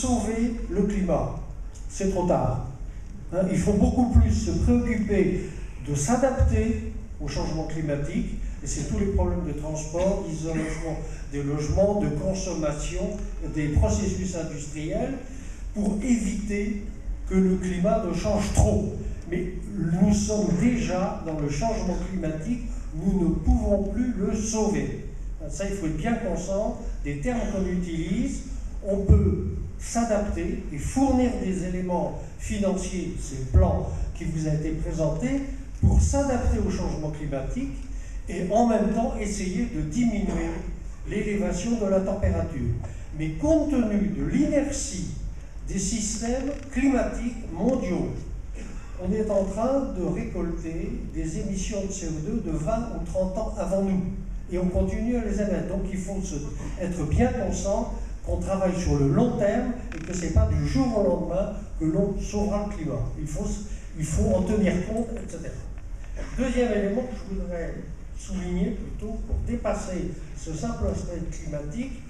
sauver le climat. C'est trop tard. Hein, il faut beaucoup plus se préoccuper de s'adapter au changement climatique, et c'est tous les problèmes de transport, d'isolation des logements, de consommation, des processus industriels, pour éviter que le climat ne change trop. Mais nous sommes déjà dans le changement climatique, nous ne pouvons plus le sauver. Ça, il faut être bien conscient des termes qu'on utilise. On peut s'adapter et fournir des éléments financiers, ces plans qui vous ont été présentés, pour s'adapter au changement climatique et en même temps essayer de diminuer l'élévation de la température. Mais compte tenu de l'inertie des systèmes climatiques mondiaux, on est en train de récolter des émissions de CO2 de 20 ou 30 ans avant nous. Et on continue à les émettre. Donc il faut être bien conscient qu'on travaille sur le long terme et que ce n'est pas du jour au lendemain que l'on sauvera le climat. Il faut en tenir compte, etc. Deuxième élément que je voudrais souligner plutôt pour dépasser ce simple aspect climatique,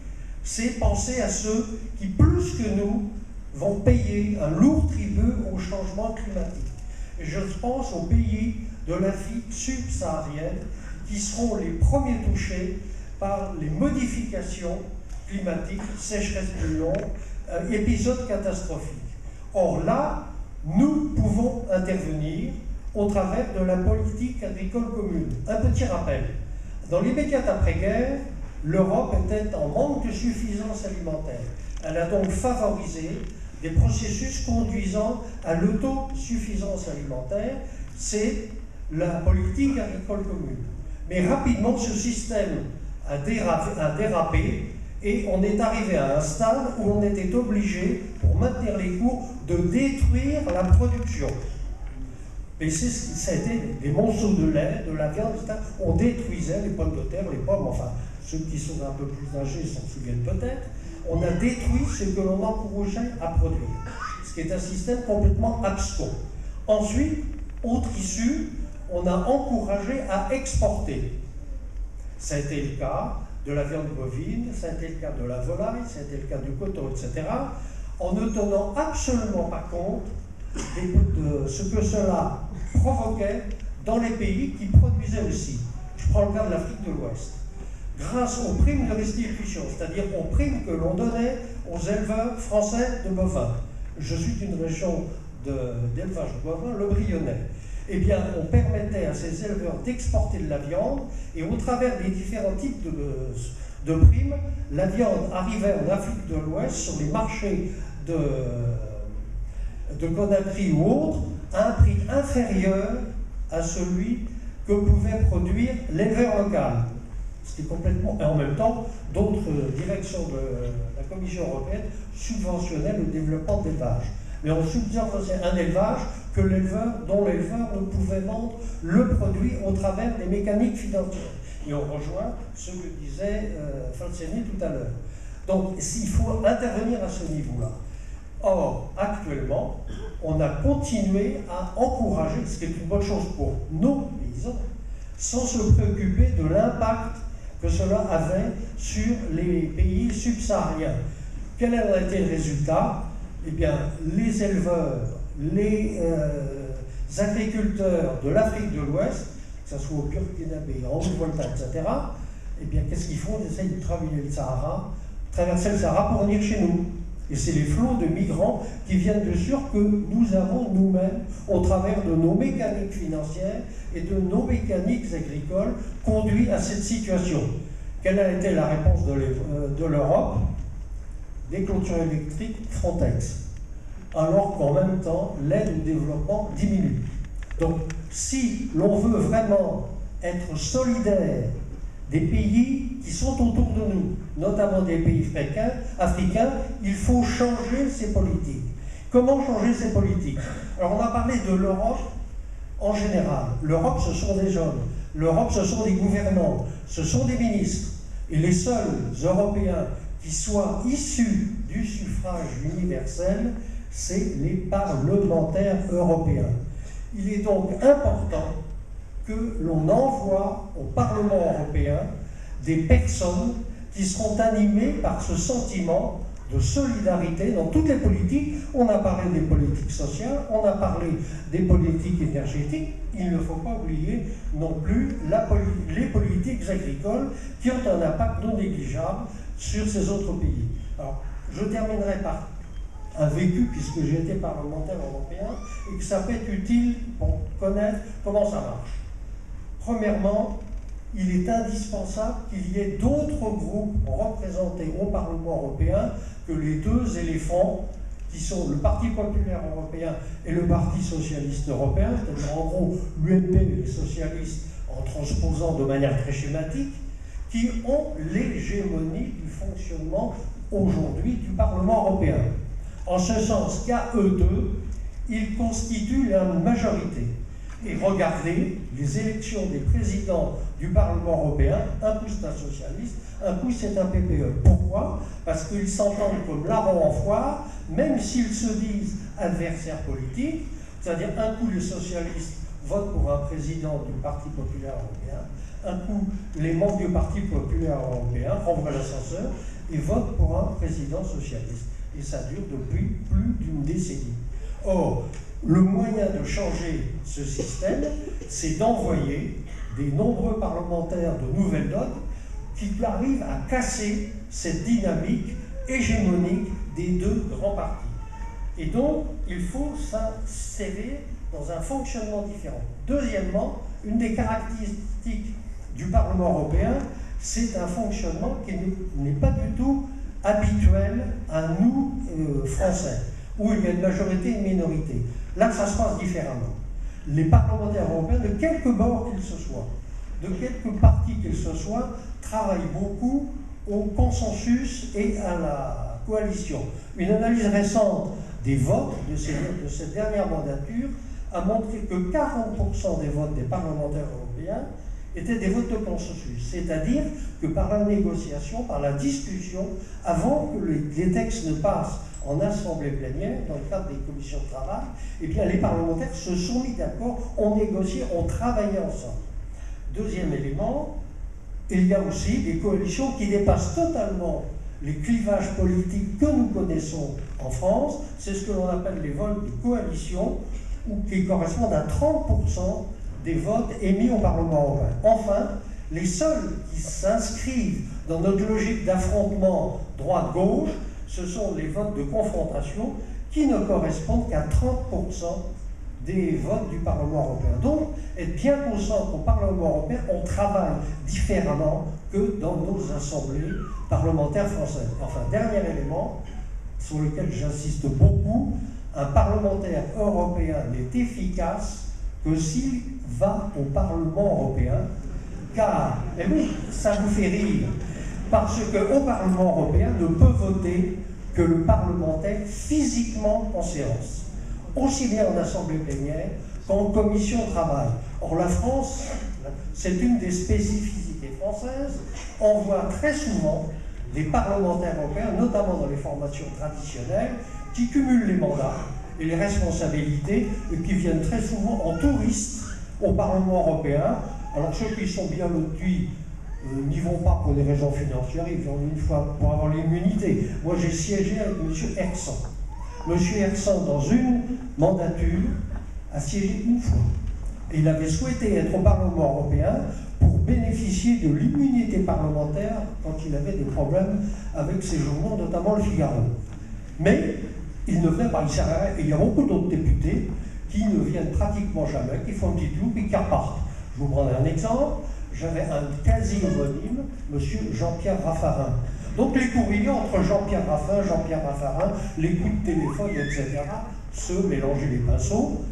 c'est penser à ceux qui, plus que nous, vont payer un lourd tribut au changement climatique. Et je pense aux pays de l'Afrique subsaharienne qui seront les premiers touchés par les modifications climatiques, sécheresse plus longue, épisodes catastrophiques. Or là, nous pouvons intervenir au travers de la politique agricole commune. Un petit rappel. Dans l'immédiat après-guerre, l'Europe était en manque de suffisance alimentaire. Elle a donc favorisé des processus conduisant à l'autosuffisance alimentaire. C'est la politique agricole commune. Mais rapidement, ce système a dérapé et on est arrivé à un stade où on était obligé, pour maintenir les cours, de détruire la production. Et ça a été des monceaux de lait, de la viande, etc. On détruisait les pommes de terre, les pommes, enfin, ceux qui sont un peu plus âgés s'en souviennent peut-être. On a détruit ce que l'on encourageait à produire, ce qui est un système complètement abscon. Ensuite, autre issue, on a encouragé à exporter. Ça a été le cas de la viande bovine, ça a été le cas de la volaille, ça a été le cas du coton, etc., en ne tenant absolument pas compte de ce que cela provoquait dans les pays qui produisaient aussi. Je prends le cas de l'Afrique de l'Ouest. Grâce aux primes de restitution, c'est-à-dire aux primes que l'on donnait aux éleveurs français de bovins. Je suis d'une région d'élevage de bovins, le Brionnais. Eh bien, on permettait à ces éleveurs d'exporter de la viande, et au travers des différents types de primes, la viande arrivait en Afrique de l'Ouest sur les marchés de Conakry ou autres à un prix inférieur à celui que pouvait produire l'éleveur local. C'était complètement... Et en même temps, d'autres directions de la Commission européenne subventionnaient le développement de l'élevage. Mais on subventionnait un élevage dont l'éleveur ne pouvait vendre le produit au travers des mécaniques financières. Et on rejoint ce que disait Falciani tout à l'heure. Donc, il faut intervenir à ce niveau-là. Or, actuellement, on a continué à encourager, ce qui est une bonne chose pour nos paysans, sans se préoccuper de l'impact que cela avait sur les pays subsahariens. Quel a été le résultat? Eh bien, les éleveurs, les agriculteurs de l'Afrique de l'Ouest, que ce soit au Burkina-Faso, en Ouganda, etc., eh bien, qu'est-ce qu'ils font? Ils essayent de traverser le Sahara pour venir chez nous. Et c'est les flots de migrants qui viennent de sûr que nous avons nous-mêmes, au travers de nos mécaniques financières et de nos mécaniques agricoles, conduit à cette situation. Quelle a été la réponse de l'Europe? Des clôtures électriques Frontex. Alors qu'en même temps, l'aide au développement diminue. Donc, si l'on veut vraiment être solidaire des pays qui sont autour de nous, notamment des pays africains, il faut changer ces politiques. Comment changer ces politiques? Alors, on a parlé de l'Europe en général. L'Europe, ce sont des hommes. L'Europe, ce sont des gouvernants. Ce sont des ministres. Et les seuls Européens qui soient issus du suffrage universel, c'est les parlementaires européens. Il est donc important que l'on envoie au Parlement européen des personnes qui seront animées par ce sentiment de solidarité dans toutes les politiques. On a parlé des politiques sociales, on a parlé des politiques énergétiques. Il ne faut pas oublier non plus les politiques agricoles qui ont un impact non négligeable sur ces autres pays. Alors, je terminerai par un vécu, puisque j'ai été parlementaire européen, et que ça peut être utile pour connaître comment ça marche. Premièrement, il est indispensable qu'il y ait d'autres groupes représentés au Parlement européen que les deux éléphants qui sont le Parti populaire européen et le Parti socialiste européen, c'est-à-dire en gros l'UMP et les socialistes en transposant de manière très schématique, qui ont l'hégémonie du fonctionnement aujourd'hui du Parlement européen. En ce sens qu'à eux deux, ils constituent la majorité. Et regardez les élections des présidents du Parlement européen, un coup c'est un socialiste, un coup c'est un PPE. Pourquoi? Parce qu'ils s'entendent comme larrons en foire, même s'ils se disent adversaires politiques, c'est-à-dire un coup les socialistes votent pour un président du Parti populaire européen, un coup les membres du Parti populaire européen renvoient l'ascenseur et votent pour un président socialiste. Et ça dure depuis plus d'une décennie. Or, le moyen de changer ce système, c'est d'envoyer des nombreux parlementaires de nouvelle dot qui arrivent à casser cette dynamique hégémonique des deux grands partis. Et donc, il faut s'insérer dans un fonctionnement différent. Deuxièmement, une des caractéristiques du Parlement européen, c'est un fonctionnement qui n'est pas du tout habituel à nous, Français, où il y a une majorité et une minorité. Là, ça se passe différemment. Les parlementaires européens, de quelque bord qu'ils se soient, de quelque parti qu'ils se soient, travaillent beaucoup au consensus et à la coalition. Une analyse récente des votes de cette dernière mandature a montré que 40% des votes des parlementaires européens étaient des votes de consensus, c'est-à-dire que par la négociation, par la discussion, avant que les textes ne passent en assemblée plénière, dans le cadre des commissions de travail, eh bien les parlementaires se sont mis d'accord, ont négocié, ont travaillé ensemble. Deuxième élément, il y a aussi des coalitions qui dépassent totalement les clivages politiques que nous connaissons en France. C'est ce que l'on appelle les votes de coalition, ou qui correspondent à 30% des votes émis au Parlement européen. Enfin, les seuls qui s'inscrivent dans notre logique d'affrontement droite-gauche, ce sont les votes de confrontation qui ne correspondent qu'à 30% des votes du Parlement européen. Donc, être bien conscient qu'au Parlement européen, on travaille différemment que dans nos assemblées parlementaires françaises. Enfin, dernier élément sur lequel j'insiste beaucoup, un parlementaire européen n'est efficace que s'il va au Parlement européen, car, et oui, ça vous fait rire, parce qu'au Parlement européen ne peut voter que le parlementaire physiquement en séance, aussi bien en assemblée plénière qu'en commission de travail. Or la France, c'est une des spécificités françaises, on voit très souvent des parlementaires européens, notamment dans les formations traditionnelles, qui cumulent les mandats et les responsabilités et qui viennent très souvent en touristes au Parlement européen. Alors ceux qui sont bien lotis n'y vont pas pour des raisons financières, ils viennent une fois pour avoir l'immunité. Moi j'ai siégé avec M. Hersan. M. Hersan, dans une mandature, a siégé une fois. Et il avait souhaité être au Parlement européen pour bénéficier de l'immunité parlementaire quand il avait des problèmes avec ses journaux, notamment le Figaro. Mais il ne venait pas, il servait à rien. Et il y a beaucoup d'autres députés qui ne viennent pratiquement jamais, qui font un petit tour et qui repartent. Je vous prendrai un exemple. J'avais un quasi-homonyme, M. Jean-Pierre Raffarin. Donc les courriers entre Jean-Pierre Raffarin, les coups de téléphone, etc., se mélangeaient les pinceaux.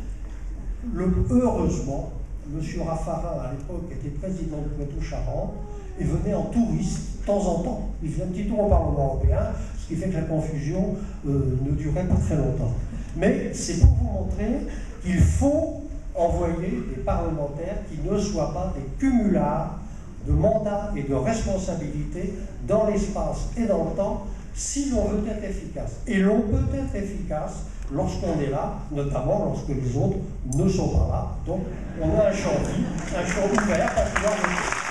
Heureusement, M. Raffarin, à l'époque, était président de Poitou-Charentes et venait en touriste, de temps en temps. Il faisait un petit tour au Parlement européen, ce qui fait que la confusion ne durait pas très longtemps. Mais c'est pour vous montrer qu'il faut envoyer des parlementaires qui ne soient pas des cumulards de mandats et de responsabilités dans l'espace et dans le temps, si l'on veut être efficace. Et l'on peut être efficace lorsqu'on est là, notamment lorsque les autres ne sont pas là. Donc, on a un champ ouvert à pouvoir voter.